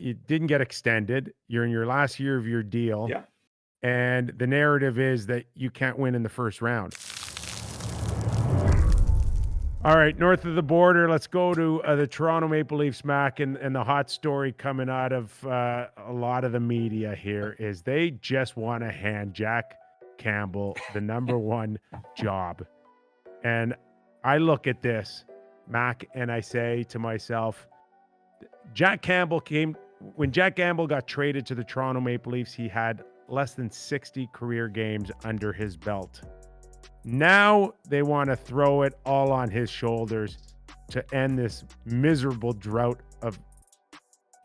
you didn't get extended. You're in your last year of your deal. Yeah. And the narrative is that you can't win in the first round. All right, north of the border, let's go to the Toronto Maple Leafs, Mac, and the hot story coming out of a lot of the media here is they just want to hand Jack Campbell the number one job. And I look at this, Mac, and I say to myself, when Jack Campbell got traded to the Toronto Maple Leafs, he had less than 60 career games under his belt. Now they want to throw it all on his shoulders to end this miserable drought of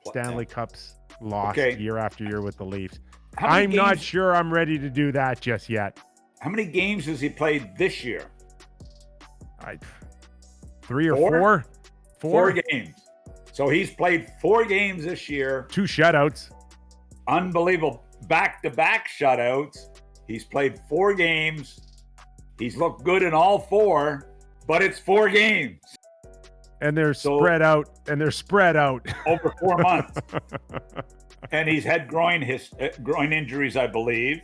Stanley Cups lost year after year with the Leafs. I'm not sure I'm ready to do that just yet. How many games has he played this year? 3 or 4? 4 games. So he's played 4 games this year. 2 shutouts. Unbelievable. Back-to-back shutouts. He's played 4 games. He's looked good in all 4, but it's 4 games. And they're spread out. Over 4 months. And he's had groin injuries, I believe.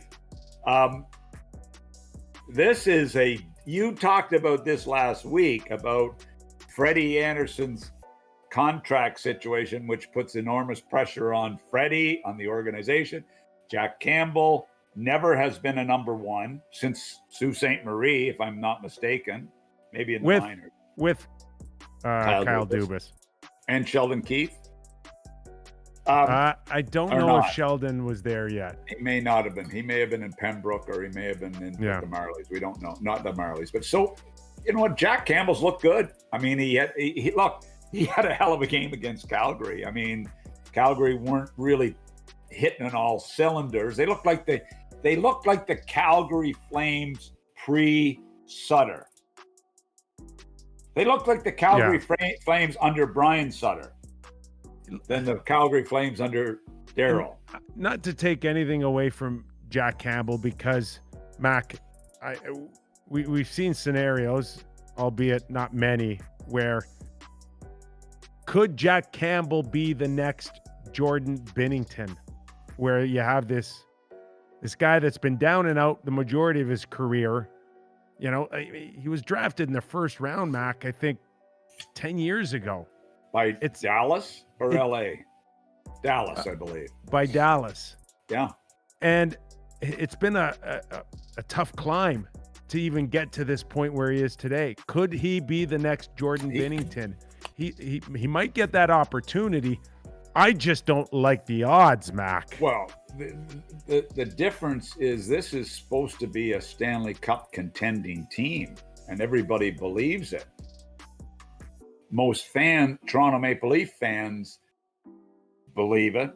You talked about this last week, about Freddie Anderson's contract situation, which puts enormous pressure on Freddie, on the organization. Jack Campbell never has been a number 1 since Sault Ste. Marie, if I'm not mistaken, maybe in the minors. With Kyle Dubas. And Sheldon Keefe. I don't know if Sheldon was there yet. He may not have been. He may have been in Pembroke, or he may have been in the Marlies. We don't know. Not the Marlies. But so, you know what? Jack Campbell's looked good. I mean, he had a hell of a game against Calgary. I mean, Calgary weren't really hitting on all cylinders. They looked like the Calgary Flames pre-Sutter. They looked like the Calgary Flames under Brian Sutter than the Calgary Flames under Darryl. Not to take anything away from Jack Campbell, because, Mac, we've seen scenarios, albeit not many, where could Jack Campbell be the next Jordan Binnington, where you have this guy that's been down and out the majority of his career. You know, he was drafted in the first round, Mac, I think 10 years ago. By Dallas or LA? Dallas, I believe. By Dallas. Yeah. And it's been a tough climb to even get to this point where he is today. Could he be the next Jordan Binnington? He might get that opportunity. I just don't like the odds, Mac. Well, the difference is this is supposed to be a Stanley Cup contending team, and everybody believes it. Most Toronto Maple Leaf fans believe it,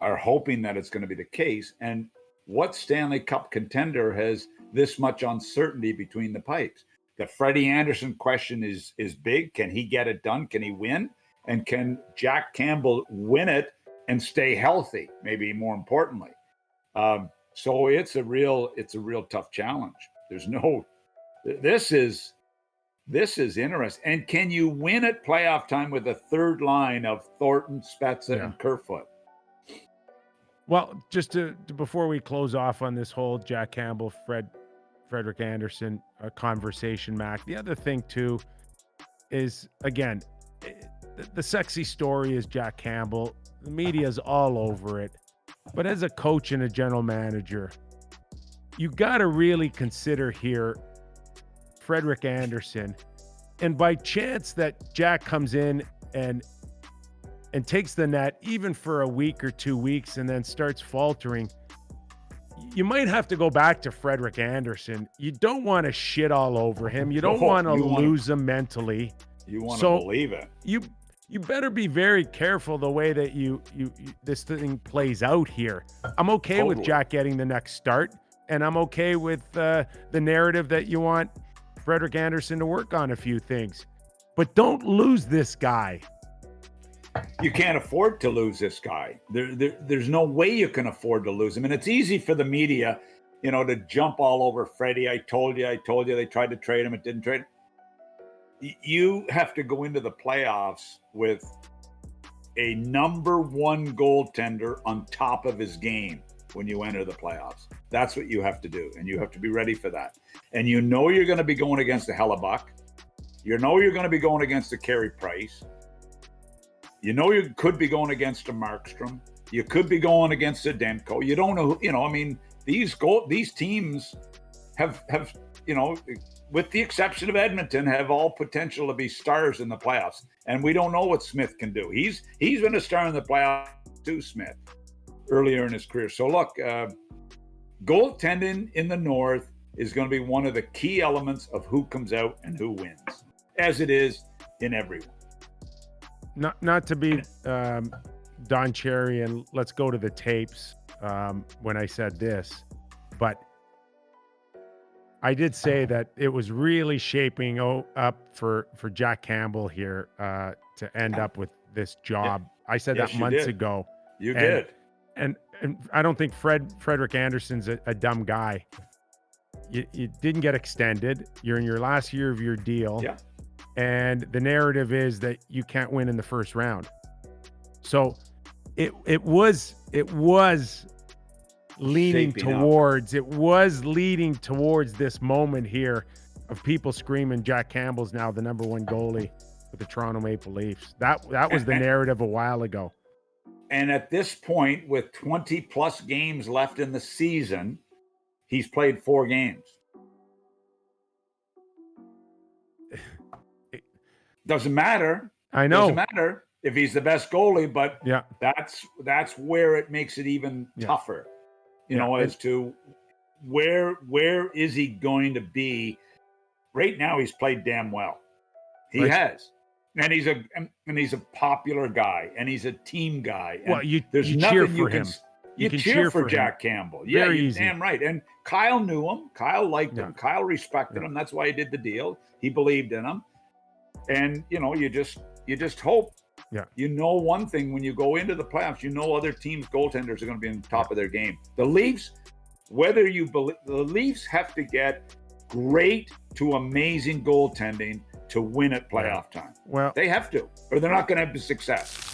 are hoping that it's going to be the case. And what Stanley Cup contender has this much uncertainty between the pipes? The Freddie Anderson question is big. Can he get it done? Can he win? And can Jack Campbell win it and stay healthy? Maybe more importantly. So it's a real tough challenge. This is interesting. And can you win at playoff time with a third line of Thornton, Spezza, and Kerfoot? Well, just before we close off on this whole Jack Campbell, Frederik Andersen conversation, Mac, the other thing too is, again, the sexy story is Jack Campbell. The media's all over it. But as a coach and a general manager, you got to really consider here Frederik Andersen. And by chance that Jack comes in and takes the net, even for a week or 2 weeks, and then starts faltering, you might have to go back to Frederik Andersen. You don't want to shit all over him. You don't want to lose him mentally. You want to believe it. You better be very careful the way that you this thing plays out here. I'm okay with Jack getting the next start, and I'm okay with the narrative that you want Frederik Andersen to work on a few things. But don't lose this guy. You can't afford to lose this guy. There's no way you can afford to lose him. And it's easy for the media, to jump all over Freddie. I told you. They tried to trade him. It didn't trade him. You have to go into the playoffs with a number one goaltender on top of his game when you enter the playoffs. That's what you have to do, and you have to be ready for that. And you know you're going to be going against a Hellebuck. You know you're going to be going against a Carey Price. You know you could be going against a Markstrom. You could be going against a Demko. You don't know, I mean, these teams have with the exception of Edmonton, have all potential to be stars in the playoffs. And we don't know what Smith can do. He's been a star in the playoffs too, Smith, earlier in his career. So look, goaltending in the North is going to be one of the key elements of who comes out and who wins, as it is in everyone. Not to be Don Cherry, and let's go to the tapes when I said this, but I did say that it was really shaping up for Jack Campbell here to end up with this job. Yeah. I said that months ago. You did. And I don't think Frederick Anderson's a dumb guy. You didn't get extended. You're in your last year of your deal. Yeah. And the narrative is that you can't win in the first round. So it was leading towards this moment here of people screaming Jack Campbell's now the number one goalie with the Toronto Maple Leafs. That was the narrative a while ago. And at this point, with 20 plus games left in the season, he's played 4 games. Doesn't matter. I know. Doesn't matter if he's the best goalie, but yeah, that's where it makes it even tougher. As to where is he going to be? Right now, he's played damn well. He has, and he's a popular guy, and he's a team guy. And well, there's you nothing cheer for you him. can. You cheer for Jack Campbell. Yeah, Very easy. Damn right. And Kyle knew him. Kyle liked him. Kyle respected him. That's why he did the deal. He believed in him. And you just hope. Yeah. One thing when you go into the playoffs, other teams' goaltenders are going to be on top of their game. The Leafs, whether you believe, the Leafs have to get great to amazing goaltending to win at playoff time. Well, they have to, or they're not going to have the success.